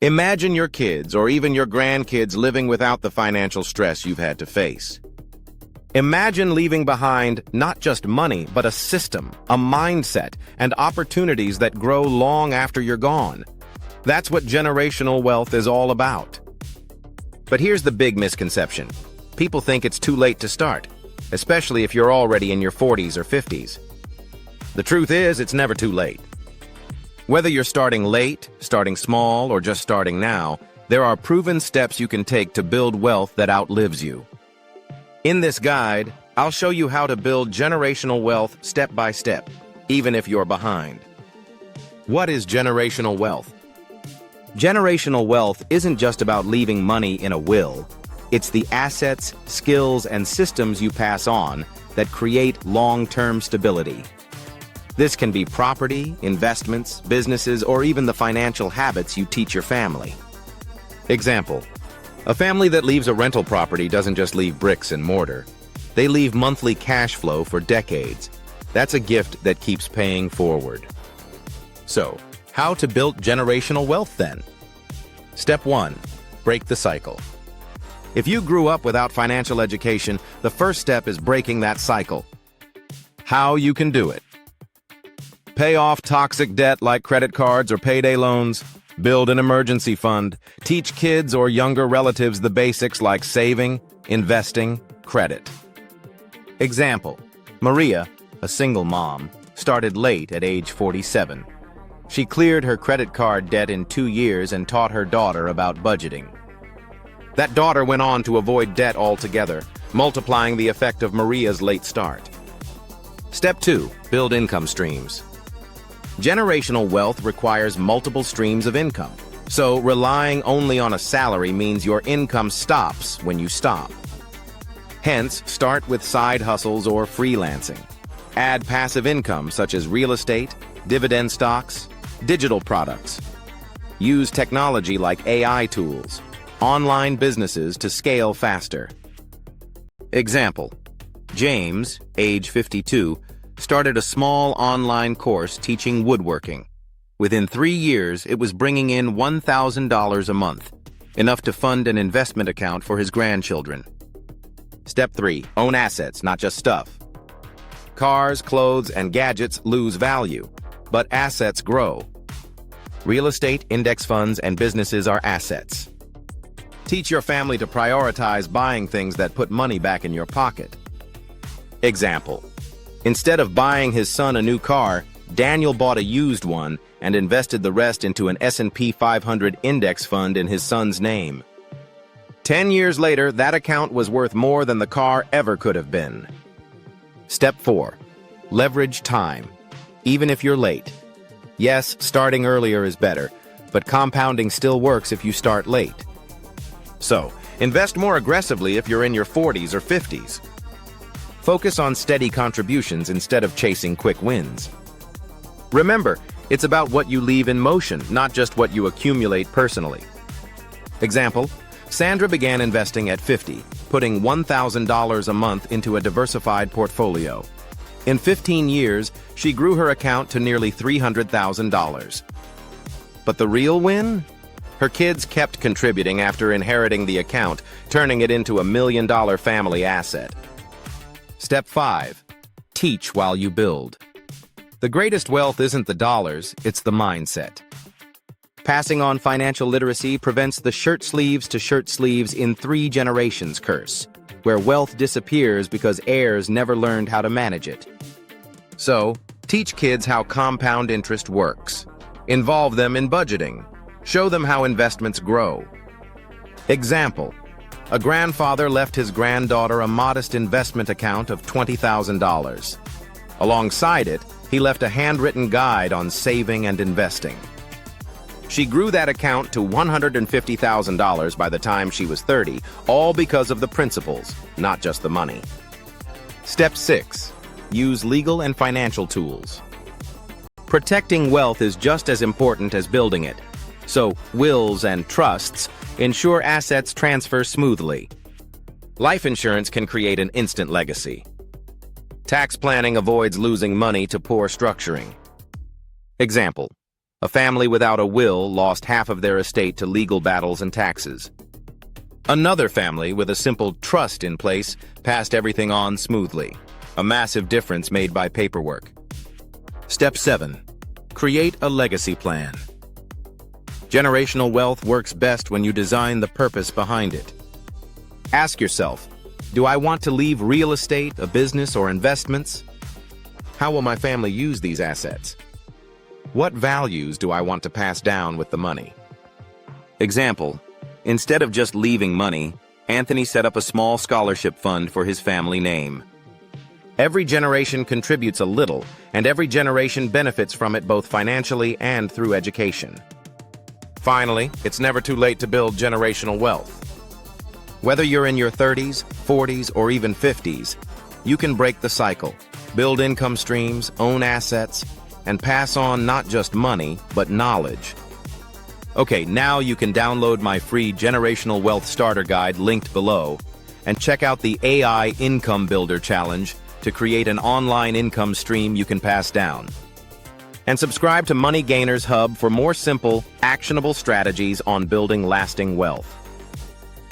Imagine your kids or even your grandkids living without the financial stress you've had to face. Imagine leaving behind not just money, but a system, a mindset, and opportunities that grow long after you're gone. That's what generational wealth is all about. But here's the big misconception. People think it's too late to start, especially if you're already in your 40s or 50s. The truth is, it's never too late. Whether you're starting late, starting small, or just starting now, there are proven steps you can take to build wealth that outlives you. In this guide, I'll show you how to build generational wealth step by step, even if you're behind. What is generational wealth? Generational wealth isn't just about leaving money in a will. It's the assets, skills, and systems you pass on that create long-term stability. This can be property, investments, businesses, or even the financial habits you teach your family. Example: a family that leaves a rental property doesn't just leave bricks and mortar. They leave monthly cash flow for decades. That's a gift that keeps paying forward. So, how to build generational wealth then? Step 1. Break the cycle. If you grew up without financial education, the first step is breaking that cycle. How you can do it? Pay off toxic debt like credit cards or payday loans. Build an emergency fund. Teach kids or younger relatives the basics like saving, investing, credit. Example: Maria, a single mom, started late at age 47. She cleared her credit card debt in 2 years and taught her daughter about budgeting. That daughter went on to avoid debt altogether, multiplying the effect of Maria's late start. Step 2. Build income streams. Generational wealth requires multiple streams of income, so relying only on a salary means your income stops when you stop. Hence, start with side hustles or freelancing. Add passive income such as real estate, dividend stocks, digital products. Use technology like AI tools, online businesses to scale faster. Example: James, age 52, started a small online course teaching woodworking. Within 3 years, it was bringing in $1,000 a month, enough to fund an investment account for his grandchildren. Step 3. Own assets, not just stuff. Cars, clothes, and gadgets lose value, but assets grow. Real estate, index funds, and businesses are assets. Teach your family to prioritize buying things that put money back in your pocket. Example: instead of buying his son a new car, Daniel bought a used one and invested the rest into an S&P 500 index fund in his son's name. 10 years later, that account was worth more than the car ever could have been. Step 4. Leverage time, even if you're late. Yes, starting earlier is better, but compounding still works if you start late. So, invest more aggressively if you're in your 40s or 50s. Focus on steady contributions instead of chasing quick wins. Remember, it's about what you leave in motion, not just what you accumulate personally. Example: Sandra began investing at 50, putting $1,000 a month into a diversified portfolio. In 15 years, she grew her account to nearly $300,000. But the real win? Her kids kept contributing after inheriting the account, turning it into $1 million family asset. Step 5. Teach while you build. The greatest wealth isn't the dollars, it's the mindset. Passing on financial literacy prevents the shirt sleeves to shirt sleeves in 3 generations curse, where wealth disappears because heirs never learned how to manage it. So, teach kids how compound interest works. Involve them in budgeting. Show them how investments grow. Example: a grandfather left his granddaughter a modest investment account of $20,000. Alongside it, he left a handwritten guide on saving and investing. She grew that account to $150,000 by the time she was 30, all because of the principles, not just the money. Step 6. Use legal and financial tools. Protecting wealth is just as important as building it. So, wills and trusts ensure assets transfer smoothly. Life insurance can create an instant legacy. Tax planning avoids losing money to poor structuring. Example: A family without a will lost half of their estate to legal battles and taxes. Another family with a simple trust in place passed everything on smoothly. A massive difference made by paperwork. Step 7. Create a legacy plan. Generational wealth works best when you design the purpose behind it. Ask yourself, do I want to leave real estate, a business, or investments? How will my family use these assets? What values do I want to pass down with the money? Example, instead of just leaving money, Anthony set up a small scholarship fund for his family name. Every generation contributes a little, and every generation benefits from it both financially and through education. Finally, it's never too late to build generational wealth. Whether you're in your 30s, 40s, or even 50s, you can break the cycle, build income streams, own assets, and pass on not just money, but knowledge. Okay, now you can download my free Generational Wealth Starter Guide linked below and check out the AI Income Builder Challenge to create an online income stream you can pass down. And subscribe to Money Gainers Hub for more simple, actionable strategies on building lasting wealth.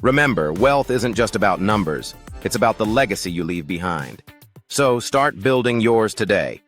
Remember, wealth isn't just about numbers, it's about the legacy you leave behind. So start building yours today.